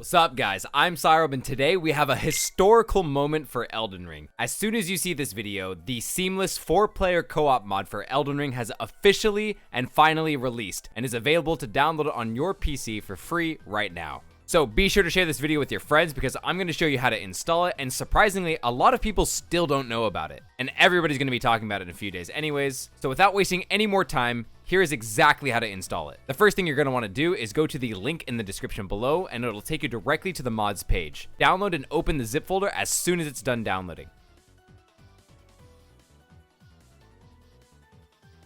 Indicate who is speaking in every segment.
Speaker 1: What's up, guys? I'm Syrobe, and today we have a historical moment for Elden Ring. As soon as you see this video, the seamless 4-player co-op mod for Elden Ring has officially and finally released and is available to download on your PC for free right now. So be sure to share this video with your friends because I'm going to show you how to install it, and surprisingly, a lot of people still don't know about it. And everybody's going to be talking about it in a few days anyways. So without wasting any more time, here is exactly how to install it. The first thing you're going to want to do is go to the link in the description below, and it'll take you directly to the mods page. Download and open the zip folder as soon as it's done downloading.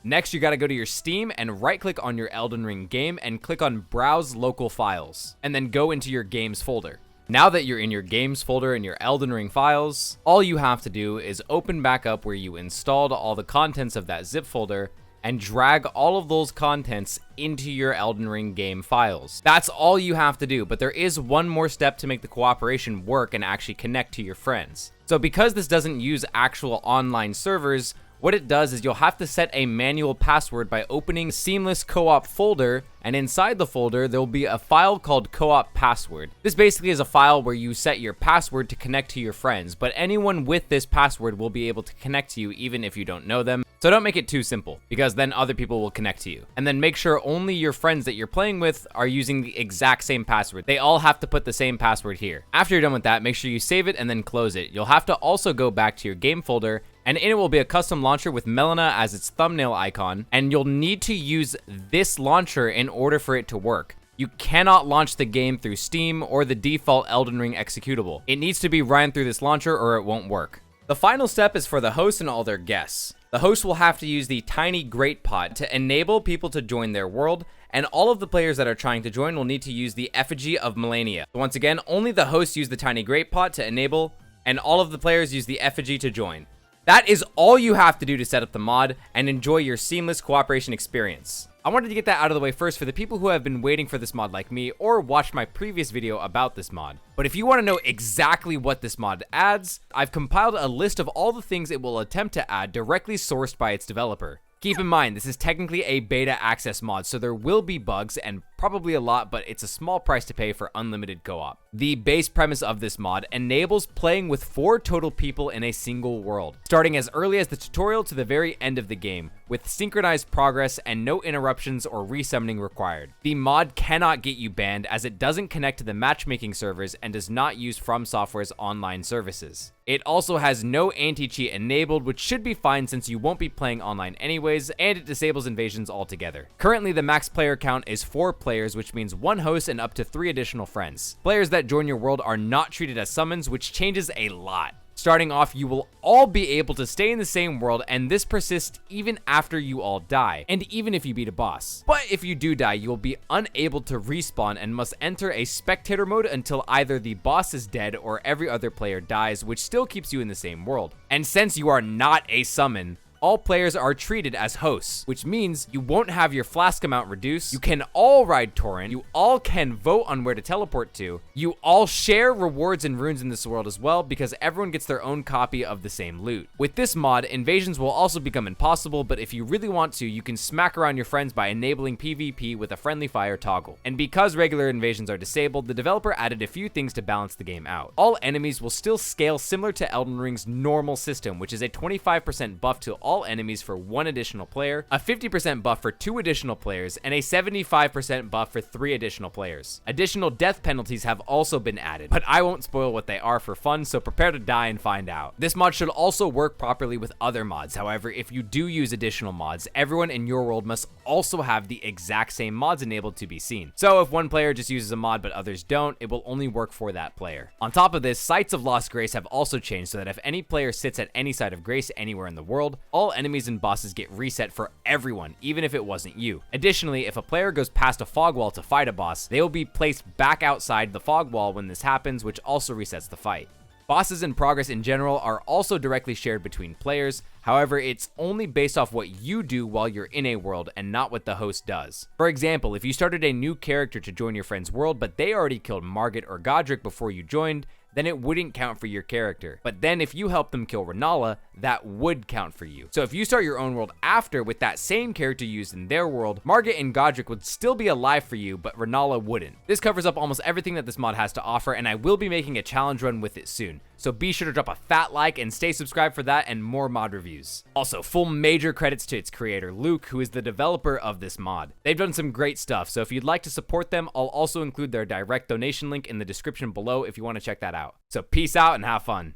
Speaker 1: Next, you gotta go to your Steam and right-click on your Elden Ring game and click on Browse Local Files, and then go into your Games folder. Now that you're in your Games folder and your Elden Ring files, all you have to do is open back up where you installed all the contents of that zip folder and drag all of those contents into your Elden Ring game files. That's all you have to do, but there is one more step to make the cooperation work and actually connect to your friends. So because this doesn't use actual online servers, what it does is you'll have to set a manual password by opening Seamless Co-op folder, and inside the folder there'll be a file called Co-op Password. This basically is a file where you set your password to connect to your friends, but anyone with this password will be able to connect to you even if you don't know them. So don't make it too simple, because then other people will connect to you. And then make sure only your friends that you're playing with are using the exact same password. They all have to put the same password here. After you're done with that, make sure you save it and then close it. You'll have to also go back to your game folder, and in it will be a custom launcher with Melina as its thumbnail icon, and you'll need to use this launcher in order for it to work. You cannot launch the game through Steam or the default Elden Ring executable. It needs to be run through this launcher or it won't work. The final step is for the host and all their guests. The host will have to use the 𝙀𝙓𝙋𝘼𝙉𝘿 to enable people to join their world, and all of the players that are trying to join will need to use the effigy of Malenia. So once again, only the host use the 𝙀𝙓𝙋𝘼𝙉𝘿 to enable, and all of the players use the effigy to join. That is all you have to do to set up the mod and enjoy your seamless cooperation experience. I wanted to get that out of the way first for the people who have been waiting for this mod like me or watched my previous video about this mod. But if you want to know exactly what this mod adds, I've compiled a list of all the things it will attempt to add directly sourced by its developer. Keep in mind, this is technically a beta access mod, so there will be bugs and probably a lot, but it's a small price to pay for unlimited co-op. The base premise of this mod enables playing with 4 total people in a single world, starting as early as the tutorial to the very end of the game, with synchronized progress and no interruptions or resummoning required. The mod cannot get you banned as it doesn't connect to the matchmaking servers and does not use From Software's online services. It also has no anti-cheat enabled, which should be fine since you won't be playing online anyways, and it disables invasions altogether. Currently, the max player count is 4 players, which means 1 host and up to 3 additional friends. Players that join your world are not treated as summons, which changes a lot. Starting off, you will all be able to stay in the same world, and this persists even after you all die, and even if you beat a boss. But if you do die, you will be unable to respawn and must enter a spectator mode until either the boss is dead or every other player dies, which still keeps you in the same world. And since you are not a summon, all players are treated as hosts, which means you won't have your flask amount reduced, you can all ride torrent, you all can vote on where to teleport to, you all share rewards and runes in this world as well because everyone gets their own copy of the same loot. With this mod, invasions will also become impossible, but if you really want to, you can smack around your friends by enabling PvP with a friendly fire toggle. And because regular invasions are disabled, the developer added a few things to balance the game out. All enemies will still scale similar to Elden Ring's normal system, which is a 25% buff to all enemies for 1 additional player, a 50% buff for 2 additional players, and a 75% buff for 3 additional players. Additional death penalties have also been added, but I won't spoil what they are for fun, so prepare to die and find out. This mod should also work properly with other mods. However, if you do use additional mods, everyone in your world must also have the exact same mods enabled to be seen. So if one player just uses a mod but others don't, it will only work for that player. On top of this, Sites of Lost Grace have also changed so that if any player sits at any site of grace anywhere in the world, all enemies and bosses get reset for everyone, even if it wasn't you. Additionally, if a player goes past a fog wall to fight a boss, they will be placed back outside the fog wall when this happens, which also resets the fight. Bosses and progress in general are also directly shared between players. However, it's only based off what you do while you're in a world and not what the host does. For example, if you started a new character to join your friend's world, but they already killed Margit or Godric before you joined, then it wouldn't count for your character. But then if you help them kill Renala, that would count for you. So if you start your own world after with that same character used in their world, Margit and Godric would still be alive for you, but Renala wouldn't. This covers up almost everything that this mod has to offer, and I will be making a challenge run with it soon. So be sure to drop a fat like and stay subscribed for that and more mod reviews. Also, full major credits to its creator, Luke, who is the developer of this mod. They've done some great stuff, so if you'd like to support them, I'll also include their direct donation link in the description below if you want to check that out. So peace out and have fun.